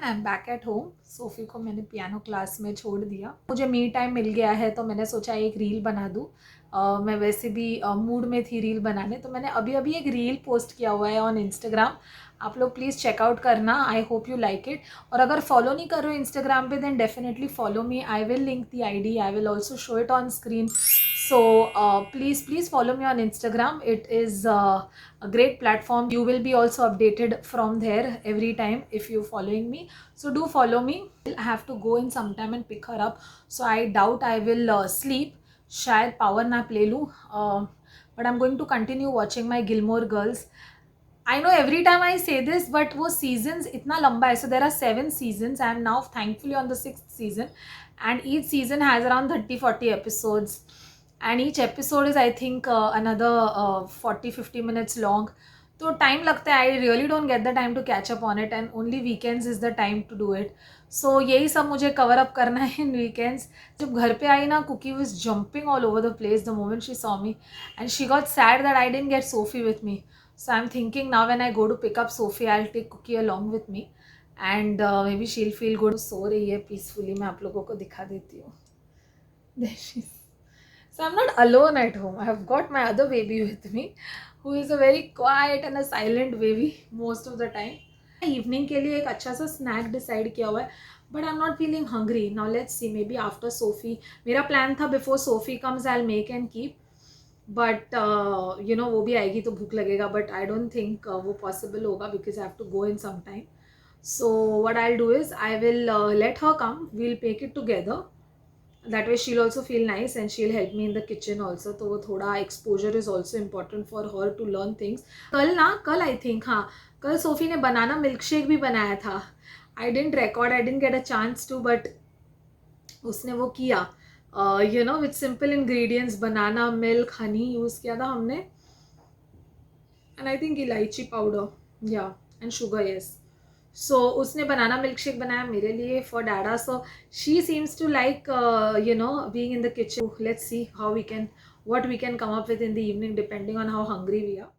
Everyone, I am back at home. SoFi को मैंने piano class में छोड़ दिया. मुझे मी टाइम मिल गया है तो मैंने सोचा एक रील बना दूँ. मैं वैसे भी मूड में थी रील बनाने, तो मैंने अभी अभी एक रील पोस्ट किया हुआ है ऑन इंस्टाग्राम. आप लोग प्लीज़ चेकआउट करना. I hope you like it. और अगर फॉलो नहीं कर रहे हो इंस्टाग्राम पे, then definitely follow me. I will link the ID. I will also show it on screen. So please follow me on Instagram. It is a great platform. You will be also updated from there every time if you're following me. So do follow me. I have to go in sometime and pick her up. So I doubt I will sleep. शायद power nap ले लूँ. But I'm going to continue watching my Gilmore Girls. I know every time I say this, but वो seasons इतना लंबा है. So there are 7 seasons. I am now thankfully on the 6th season. And each season has around 30-40 episodes. And each episode is I think another 40-50 minutes long. तो time लगता है. I really don't get the time to catch up on it, and only weekends is the time to do it. So यही सब मुझे cover up करना है इन weekends. जब घर पे आई ना, Cookie was jumping all over the place the moment she saw me, and she got sad that I didn't get Sophie with me. So I am thinking now when I go to pick up Sophie, I will take Cookie along with me, and maybe she will feel good. सो रही है peacefully. मैं आप लोगों को दिखा देती हूँ. There she is. So I'm not alone at home. I have got my other baby with me, who is a very quiet and a silent baby most of the time. Evening के लिए एक अच्छा सा snack decide किया हुआ है, but I'm not feeling hungry. Now let's see, maybe after Sophie. मेरा plan था before Sophie comes I'll make and keep. But you know, वो भी आएगी तो भूख लगेगा. But I don't think वो possible होगा because I have to go in some time. So what I'll do is I will let her come. We'll make it together. That way she'll also feel nice and she'll help me in the kitchen also. तो वो थोड़ा exposure is also important for her to learn things. कल I think, हाँ, कल SoFi ने banana milk shake भी बनाया था. I didn't record, I didn't get a chance to, but उसने वो किया. You know, with simple ingredients, banana, milk, honey use किया था हमने, and I think इलायची powder, yeah, and sugar, yes. So उसने बनाना मिल्क शेक बनाया मेरे लिए for Dada. So she seems to like you know, being in the kitchen. Let's see what we can come up with in the evening depending on how hungry we are.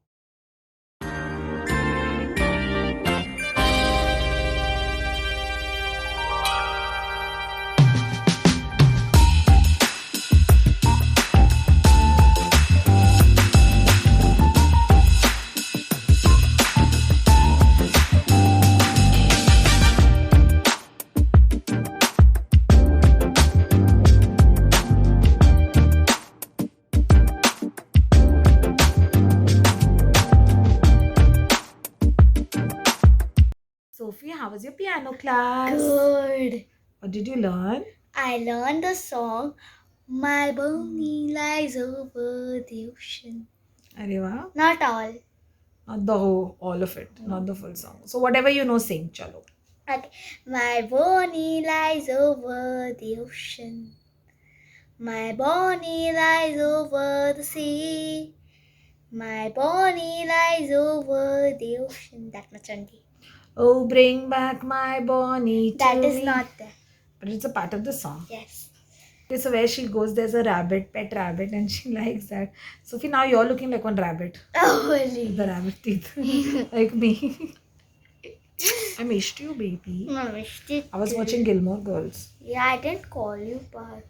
Sophie, how was your piano class? Good. What did you learn? I learned the song My Bonnie Lies Over the Ocean. अरे वाह. Not all. Not the whole, all of it, not the full song. So whatever you know, sing. Chalo. Okay. My Bonnie lies over the ocean. My Bonnie lies over the sea. My Bonnie lies over the ocean. That much only. Oh, bring back my Bonnie to That is me. not there. But it's a part of the song. Yes. Okay, so where she goes, there's a rabbit, pet rabbit, and she likes that. Sophie, now you're looking like one rabbit. Oh, really? With the rabbit teeth. Like me. I missed you, baby. I missed it. I was watching Gilmore Girls. Yeah, I didn't call you back.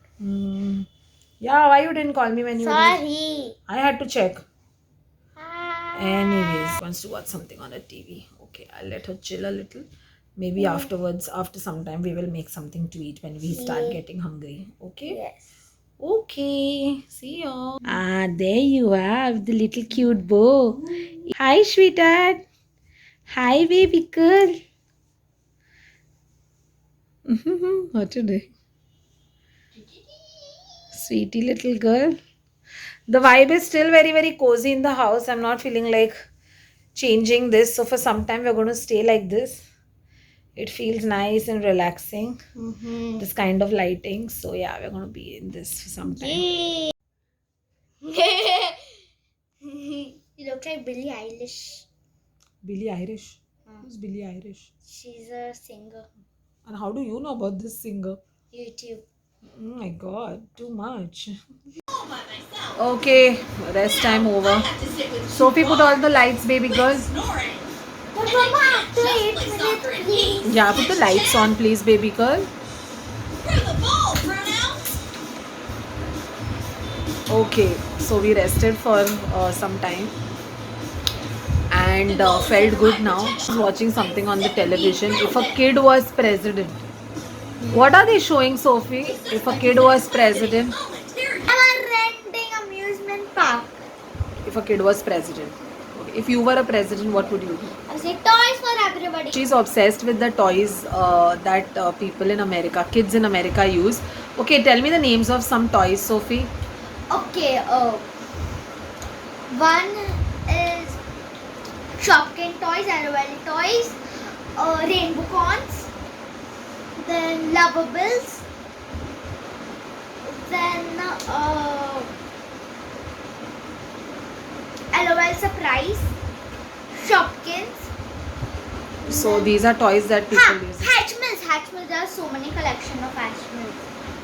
Yeah, why you didn't call me when you were? Sorry. I had to check. Anyways, wants to watch something on a TV. Okay, I'll let her chill a little. Maybe afterwards, after some time, we will make something to eat when we start getting hungry. Okay? Yes. Okay. See you. Ah, there you are with the little cute bow. Hi, sweetheart. Hi, baby girl. What you doing? Sweetie little girl. The vibe is still very, very cozy in the house. I'm not feeling like changing this. So for some time, we're going to stay like this. It feels nice and relaxing. This kind of lighting. So yeah, we're going to be in this for some time. You look like Billie Eilish. Billie Irish. Who's Billie Irish? She's a singer. And how do you know about this singer? YouTube. Oh my god, too much. Okay, rest time over. Sophie, put all the lights, baby girl. But Mama, after 8 minutes, please. Yeah, put the lights on, please, baby girl. Okay, so we rested for some time and felt good now. I was watching something on the television. If a kid was president, what are they showing, Sophie? If a kid was president, Am I renting amusement park? if a kid was president. Okay. If you were a president, what would you do? I say toys for everybody. She's obsessed with the toys that people in America, kids in America use. Okay, tell me the names of some toys, Sophie. Okay, one is Shopkin toys, LOL toys, rainbow corns, then Lovables, then LOL surprise, Shopkins. So these are toys that people use. Hatchimals. There are so many collection of Hatchimals.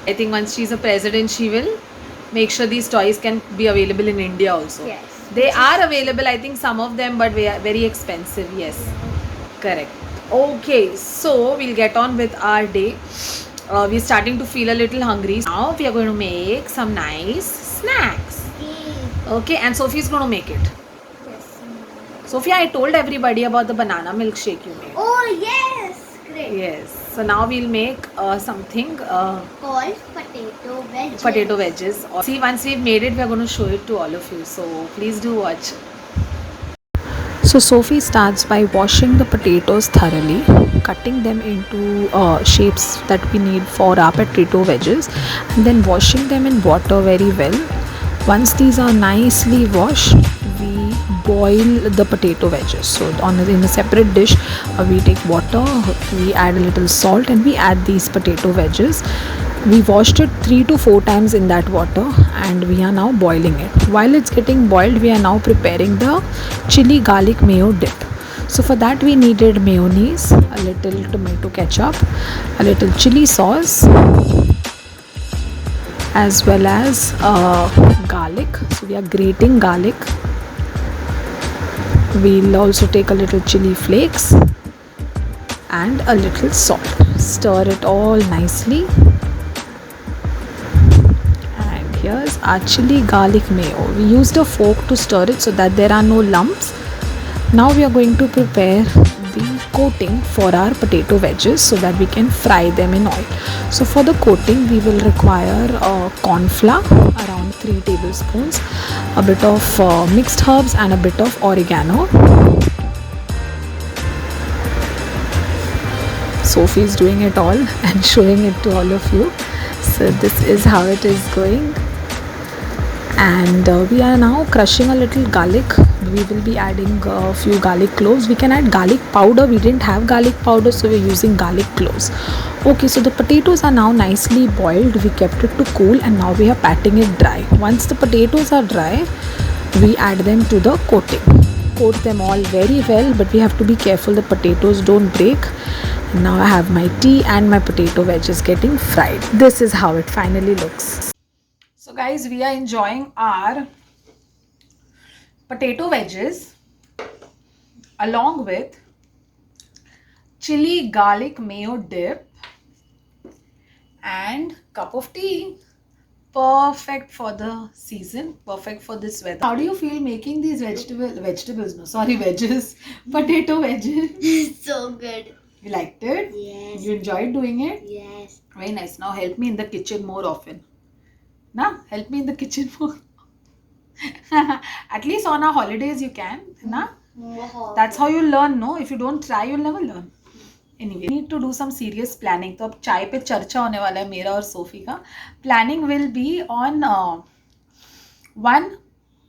I think once she's a president, she will make sure these toys can be available in India also. Yes. They are available, I think some of them, but very expensive. Yes, correct. Okay, so we'll get on with our day. We're starting to feel a little hungry. Now we are going to make some nice snacks. Okay, and Sophie's going to make it. Yes. Sophia, I told everybody about the banana milkshake you made. Oh yes, great. Yes. So now we'll make something Called potato wedges. potato wedges. See, once we've made it, we're going to show it to all of you. So please do watch. So Sophie starts by washing the potatoes thoroughly, cutting them into shapes that we need for our potato wedges, and then washing them in water very well. Once these are nicely washed, we boil the potato wedges. So in a separate dish, we take water, we add a little salt, and we add these potato wedges. We washed it 3 to 4 times in that water, and we are now boiling it. While it's getting boiled, we are now preparing the chili garlic mayo dip. So for that we needed mayonnaise, a little tomato ketchup, a little chili sauce, as well as garlic. So we are grating garlic. We'll also take a little chili flakes and a little salt. Stir it all nicely. And here's our chili garlic mayo. We used a fork to stir it so that there are no lumps. Now we are going to prepare the coating for our potato wedges so that we can fry them in oil. So for the coating we will require corn flour, around 3 tablespoons, a bit of mixed herbs and a bit of oregano. Sophie is doing it all and showing it to all of you. So this is how it is going. And we are now crushing a little garlic. We will be adding a few garlic cloves. We can add garlic powder. We didn't have garlic powder, so we're using garlic cloves. Okay, so the potatoes are now nicely boiled. We kept it to cool and now we are patting it dry. Once the potatoes are dry, we add them to the coating. Coat them all very well, but we have to be careful the potatoes don't break. And now I have my tea and my potato wedges getting fried. This is how it finally looks. So guys, we are enjoying our potato wedges along with chili garlic mayo dip and cup of tea. Perfect for the season, perfect for this weather. How do you feel making these wedges, potato wedges? So good. You liked it? Yes. You enjoyed doing it? Yes. Very nice. Now help me in the kitchen more often. Na? Help me in the kitchen more. At least on our holidays you can. Na? That's how you learn, no? If you don't try, you'll never learn. Anyway, we need to do some serious planning. तो अब चाय पे चर्चा होने वाला है मेरा और सोफी का. Planning will be on one,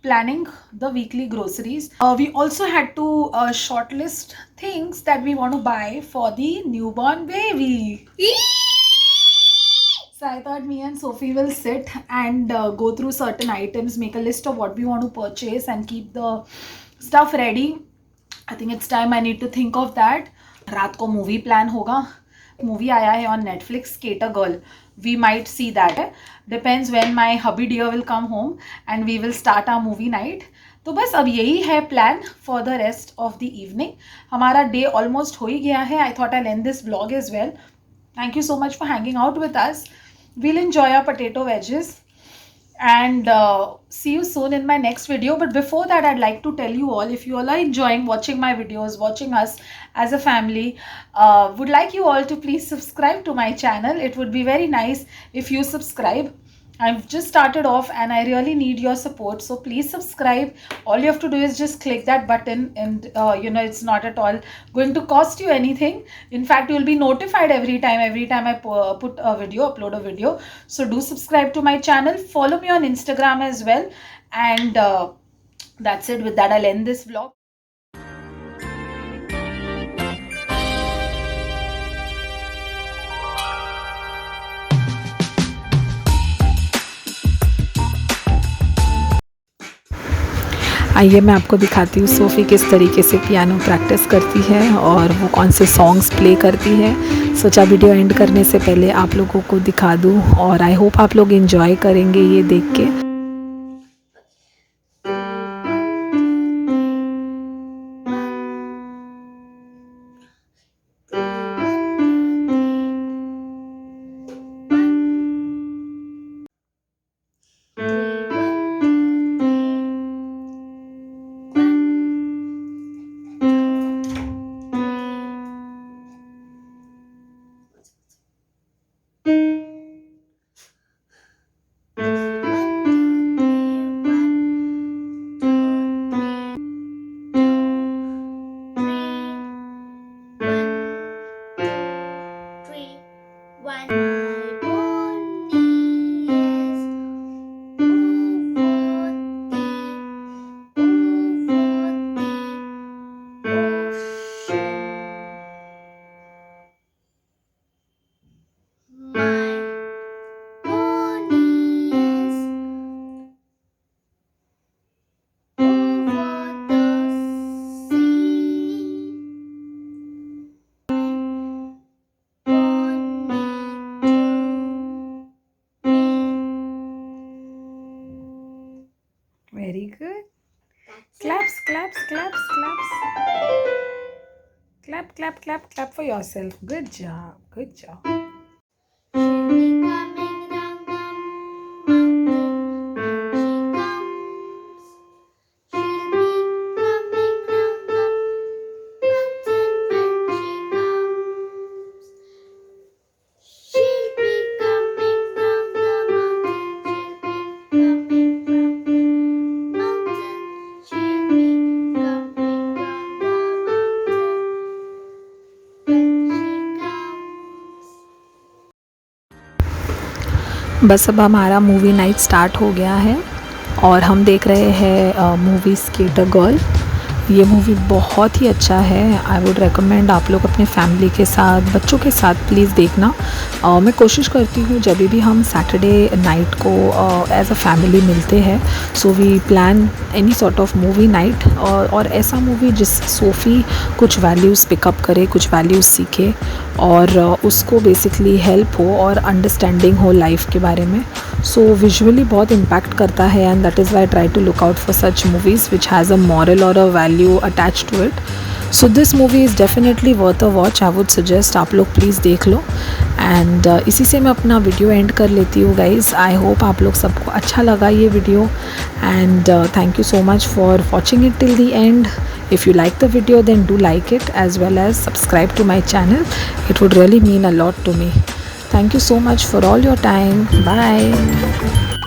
planning the weekly groceries. We also had to shortlist things that we want to buy for the newborn baby. So I thought me and Sophie will sit and go through certain items, make a list of what we want to purchase and keep the stuff ready. I think it's time I need to think of that. रात को movie plan होगा. Movie आया है on Netflix, Skater Girl. We might see that. Depends when my hubby dear will come home and we will start our movie night. तो बस अब यही है plan for the rest of the evening. हमारा day almost हो ही गया है. I thought I end this vlog as well. Thank you so much for hanging out with us. We'll enjoy our potato wedges and see you soon in my next video. But before that, I'd like to tell you all, if you all are enjoying watching my videos, watching us as a family, would like you all to please subscribe to my channel. It would be very nice if you subscribe. I've just started off and I really need your support, so please subscribe. All you have to do is just click that button, and it's not at all going to cost you anything. In fact, you'll be notified every time I put a video, upload a video. So do subscribe to my channel, follow me on Instagram as well, and that's it. With that, I'll end this vlog. आइए मैं आपको दिखाती हूँ SoFi किस तरीके से piano practice करती है और वो कौन से सॉन्ग्स प्ले करती है. सोचा वीडियो एंड करने से पहले आप लोगों को दिखा दूँ, और आई होप आप लोग एंजॉय करेंगे ये देख के. Very good. Claps, claps, claps, claps. Clap, clap, clap, clap for yourself. Good job. Good job. बस अब हमारा मूवी नाइट स्टार्ट हो गया है और हम देख रहे हैं मूवी स्केटर गर्ल. ये मूवी बहुत ही अच्छा है. आई वुड रेकमेंड आप लोग अपने फैमिली के साथ, बच्चों के साथ प्लीज़ देखना. मैं कोशिश करती हूँ जब भी हम सैटरडे नाइट को एज अ फैमिली मिलते हैं, so we plan any sort of movie night, और ऐसा मूवी जिस सोफ़ी कुछ वैल्यूज़ पिकअप करे, कुछ वैल्यूज़ सीखे और उसको बेसिकली हेल्प हो और अंडरस्टैंडिंग हो लाइफ के बारे में. सो विजुअली बहुत इम्पैक्ट करता है, and that is why try to look out for such movies which has a moral or a value attached to it. So this movie is definitely worth a watch. I would suggest आप लोग please देख लो. And इसी से मैं अपना video and कर लेती हूँ गाइज़. आई होप आप लोग सबको अच्छा लगा ये video, and thank you so much for watching it till the end. If you like the video, then do like it as well as subscribe to my channel. It would really mean a lot to me. Thank you so much for all your time. Bye.